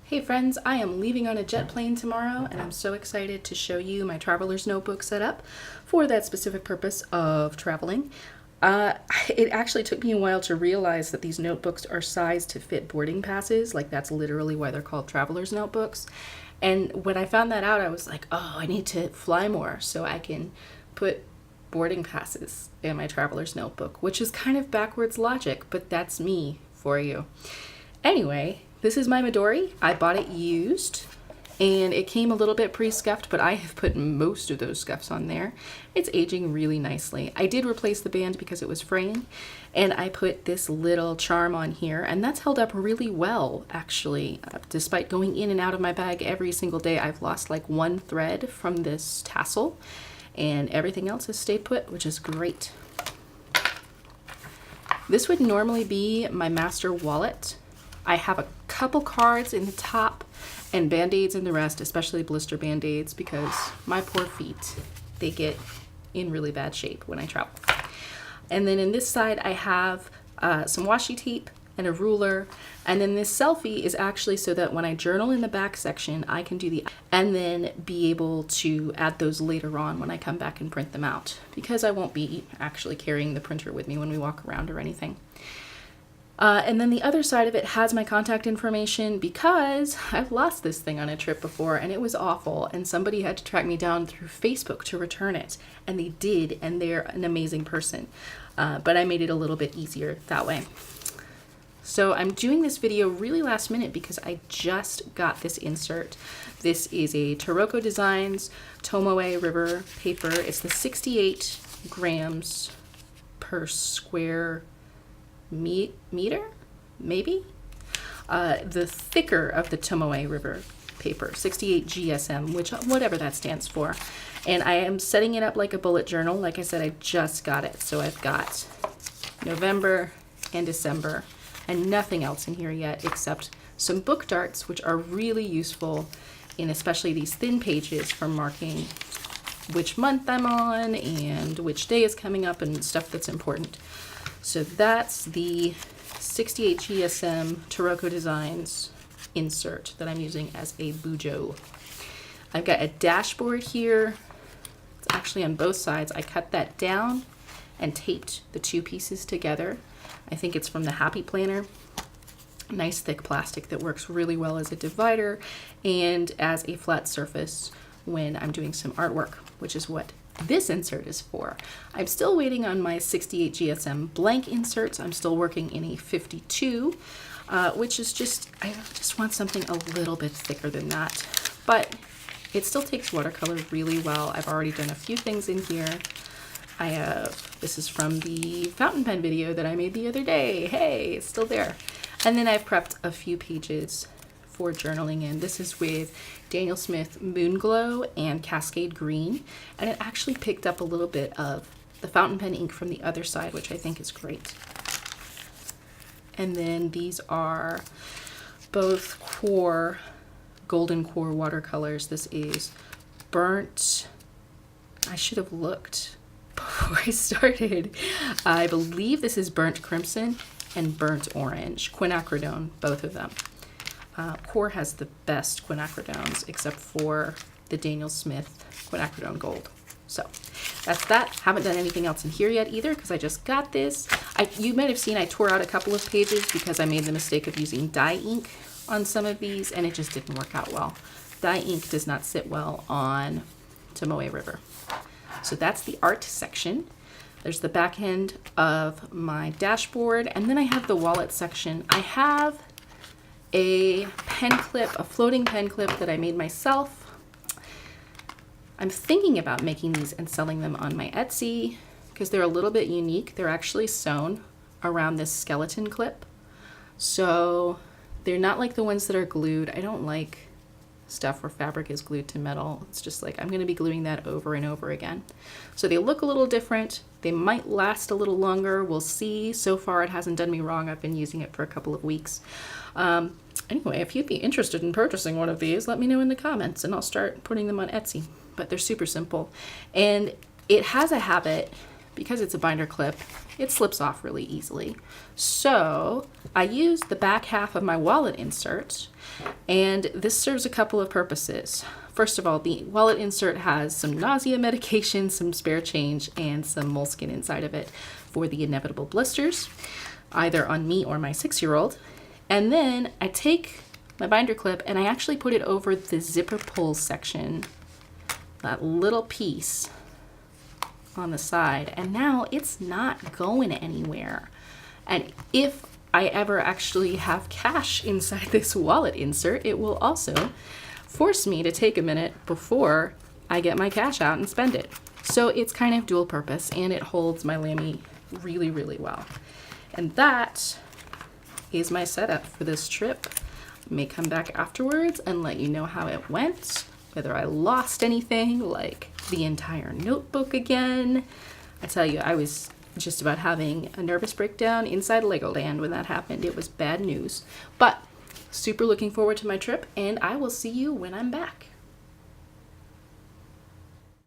Hey friends, I am leaving on a jet plane tomorrow and I'm so excited to show you my traveler's notebook setup for that specific purpose of traveling. It actually took me a while to realize that these notebooks are sized to fit boarding passes. Like, that's literally why they're called traveler's notebooks. And when I found that out, I was like, oh, I need to fly more so I can put boarding passes in my traveler's notebook, which is kind of backwards logic, but that's me for you. Anyway, this is my Midori. I bought it used and it came a little bit pre-scuffed, but I have put most of those scuffs on there. It's aging really nicely. I did replace the band because it was fraying, and I put this little charm on here, and that's held up really well, actually. Despite going in and out of my bag every single day, I've lost like one thread from this tassel, and everything else has stayed put, which is great. This would normally be my master wallet. I have a couple cards in the top and band-aids in the rest, especially blister band-aids, because my poor feet, they get in really bad shape when I travel. And then in this side, I have some washi tape and a ruler. And then this selfie is actually so that when I journal in the back section, I can do and then be able to add those later on when I come back and print them out, because I won't be actually carrying the printer with me when we walk around or anything. And then the other side of it has my contact information, because I've lost this thing on a trip before and it was awful, and somebody had to track me down through Facebook to return it, and they did, and they're an amazing person. But I made it a little bit easier that way. So I'm doing this video really last minute because I just got this insert. This is a Taroko Designs Tomoe River paper. It's the 68 grams per square meter, maybe? The thicker of the Tomoe River paper, 68 GSM, which whatever that stands for. And I am setting it up like a bullet journal. Like I said, I just got it. So I've got November and December and nothing else in here yet except some book darts, which are really useful in especially these thin pages for marking which month I'm on and which day is coming up and stuff that's important. So that's the 68 GSM Taroko Designs insert that I'm using as a bujo. I've got a dashboard here. It's actually on both sides. I cut that down and taped the two pieces together. I think it's from the Happy Planner. Nice thick plastic that works really well as a divider and as a flat surface when I'm doing some artwork, which is what this insert is for. I'm still waiting on my 68 GSM blank inserts. I'm still working in a 52, which is I just want something a little bit thicker than that. But it still takes watercolor really well. I've already done a few things in here. This is from the fountain pen video that I made the other day. Hey, it's still there. And then I've prepped a few pages for journaling in. This is with Daniel Smith Moonglow and Cascade Green, and it actually picked up a little bit of the fountain pen ink from the other side, which I think is great. And then these are both golden core watercolors. This is burnt, I should have looked before I started. I believe this is burnt crimson and burnt orange, quinacridone, both of them. Core has the best quinacridones except for the Daniel Smith quinacridone gold. So that's that. Haven't done anything else in here yet either because I just got this. You might have seen I tore out a couple of pages because I made the mistake of using dye ink on some of these and it just didn't work out well. Dye ink does not sit well on Tomoe River. So that's the art section. There's the back end of my dashboard, and then I have the wallet section. I have a pen clip, a floating pen clip that I made myself. I'm thinking about making these and selling them on my Etsy because they're a little bit unique. They're actually sewn around this skeleton clip. So they're not like the ones that are glued. I don't like stuff where fabric is glued to metal. It's just like I'm going to be gluing that over and over again. So they look a little different. They might last a little longer. We'll see. So far it hasn't done me wrong. I've been using it for a couple of weeks. Anyway, if you'd be interested in purchasing one of these, let me know in the comments and I'll start putting them on Etsy. But they're super simple. And it has a habit because it's a binder clip, it slips off really easily. So I use the back half of my wallet insert, and this serves a couple of purposes. First of all, the wallet insert has some nausea medication, some spare change, and some moleskin inside of it for the inevitable blisters, either on me or my 6-year-old. And then I take my binder clip and I actually put it over the zipper pull section, that little piece on the side, and now it's not going anywhere. And if I ever actually have cash inside this wallet insert, it will also force me to take a minute before I get my cash out and spend it. So it's kind of dual purpose, and it holds my Lamy really, really well. And that is my setup for this trip. I may come back afterwards and let you know how it went, whether I lost anything, like the entire notebook again. I tell you, I was just about having a nervous breakdown inside Legoland when that happened. It was bad news. But super looking forward to my trip, and I will see you when I'm back.